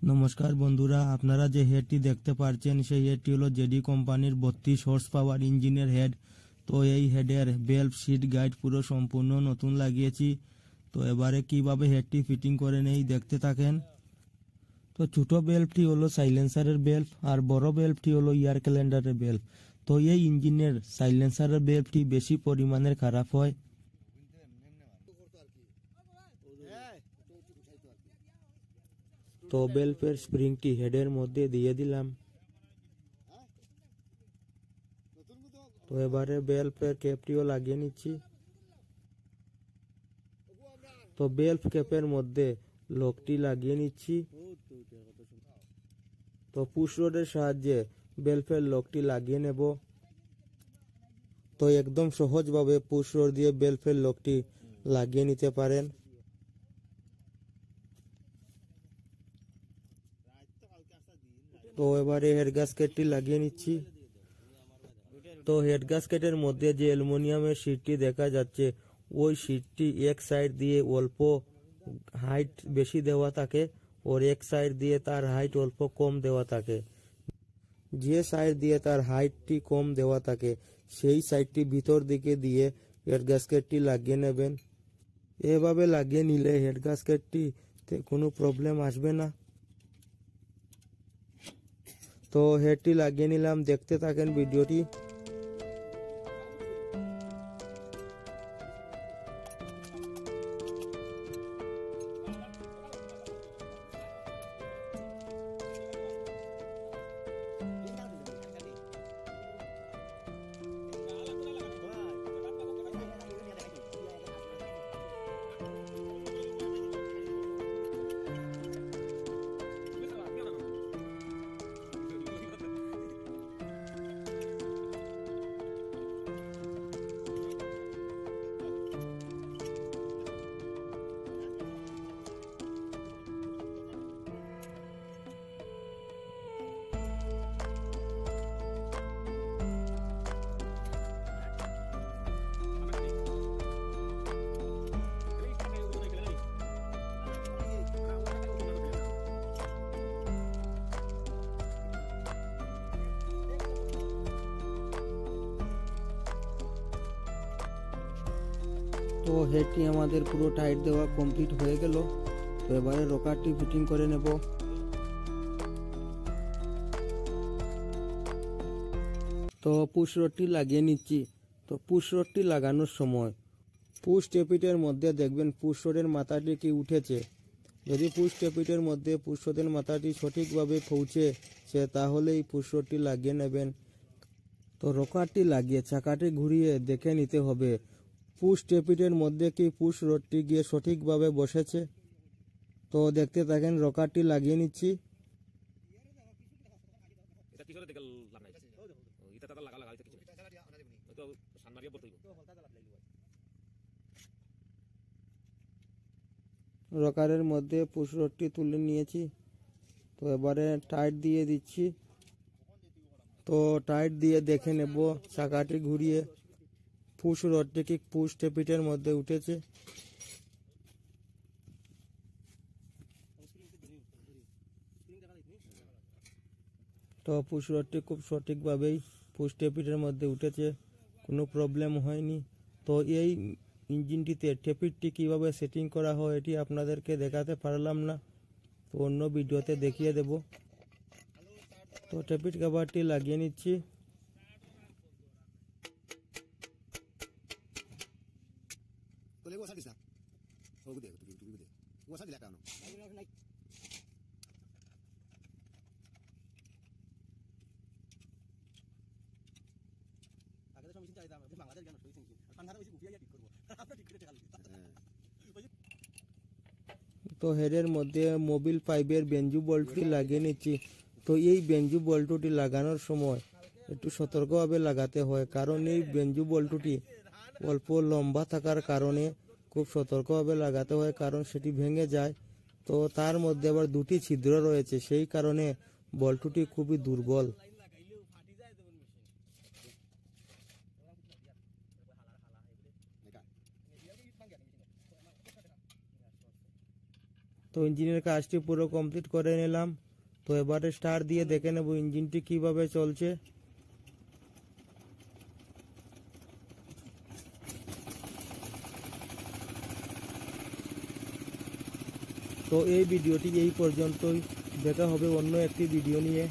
নমস্কার বন্ধুরা, আপনারা যে হেডটি দেখতে পাচ্ছেন সেই হেডটি হলো জেডি কোম্পানির 32 হর্স পাওয়ার ইঞ্জিনের হেড। তো এই হেডের বেল্ট সিট গাইড পুরো সম্পূর্ণ নতুন লাগিয়েছি। তো এবারে কিভাবে হেডটি ফিটিং করে নেই দেখতে থাকেন। তো ছোট বেল্টটি হলো সাইলেন্সারের বেল্ট আর বড় বেল্টটি হলো এয়ার ক্যালেন্ডারের বেল্ট। তো এই ইঞ্জিনের সাইলেন্সারের বেল্টটি বেশি পরিমাণের খারাপ হয়। তো বেল্টের স্প্রিংটি হেডের মধ্যে দিয়ে দিলাম। তো এবারে বেল্টের ক্যাপটিও লাগিয়ে নিচ্ছি। তো বেল্ট ক্যাপের মধ্যে লকটি লাগিয়ে নিচ্ছি। তো পুশ রডের সাহায্যে বেল্টের লকটি লাগিয়ে নেব। তো একদম সহজভাবে পুশ রড দিয়ে বেল্টের লকটি লাগিয়ে নিতে পারেন। তো এবারে হেড গ্যাসকেটটি লাগিয়ে নিচ্ছি। তো হেড গ্যাসকেটের মধ্যে যে অ্যালুমিনিয়ামের শীটটি দেখা যাচ্ছে, ওই শীটটি এক সাইড দিয়ে অল্প হাইট বেশি দেওয়া থাকে और এক সাইড দিয়ে তার হাইট অল্প কম দেওয়া থাকে। যে সাইড দিয়ে তার হাইটটি কম দেওয়া থাকে সেই সাইডটি ভিতর দিকে দিয়ে হেড গ্যাসকেটটি লাগিয়ে নেবেন। এভাবে লাগিয়ে নিলে হেড গ্যাসকেটটিতে কোনো প্রবলেম আসবে না। তো হেডটি লাগিয়ে নিলাম, দেখতে থাকেন ভিডিওটি। তো হেডটি আমাদের পুরো টাইট দেওয়া কমপ্লিট হয়ে গেল। তো এবারে রকারটি ফিটিং করে নেব। তো পুশ রডটি লাগিয়ে নিচ্ছি। তো পুশ রডটি লাগানোর সময় পুশ টেপিটের মধ্যে দেখবেন পুশ রডের মাথাটি কি উঠেছে। যদি পুশ টেপিটের মধ্যে পুশ রডের মাথাটি সঠিকভাবে পৌঁছেছে তাহলেই পুশ রডটি লাগিয়ে নেবেন। তো রকারটি লাগিয়ে চাকাটি ঘুরিয়ে দেখে নিতে হবে পুশ টেপিটের মধ্যে কি পুশ রডটি গিয়ে সঠিকভাবে বসেছে। তো দেখতে থাকেন, রকারটি লাগিয়ে নিচ্ছি। রকারের মধ্যে পুশ রডটি তুলে নিয়েছি। তো এবারে টাইট দিয়ে দিচ্ছি। তো টাইট দিয়ে দেখে নেব চাকাটি ঘুরিয়ে পুশ রডটি কি পুশ টেপিটের মধ্যে উঠেছে। তো পুশ রডটি খুব সঠিকভাবেই পুশ টেপিটের মধ্যে উঠেছে, কোনো প্রবলেম হয়নি। তো এই ইঞ্জিনটিতে টেপিটটি কিভাবে সেটিং করা হয় এটি আপনাদেরকে দেখাতে পারলাম না, তো অন্য ভিডিওতে দেখিয়ে দেব। তো টেপিট কভারটি লাগিয়ে নিচ্ছি। তো হেডের মধ্যে মোবিল পাইপের বেঞ্জু বল্টুটি লাগিয়ে নিচ্ছি। তো এই বেঞ্জু বল্টুটি লাগানোর সময় একটু সতর্কভাবে লাগাতে হয়, কারণ এই বেঞ্জু বল্টুটি অল্প লম্বা থাকার কারণে খুব সতর্কভাবে লাগাতে হয়, কারণ সেটি ভেঙে যায়। তো তার মধ্যে আবার দুটি ছিদ্র রয়েছে, সেই কারণে বল্টুটি খুবই দুর্বল। তো ইঞ্জিনের কাজটি পুরো কমপ্লিট করে নিলাম। তো এবারে স্টার্ট দিয়ে দেখে নেব ইঞ্জিনটি কিভাবে চলছে। তো এই ভিডিওটি এই পর্যন্তই, দেখা হবে অন্য একটি ভিডিও নিয়ে।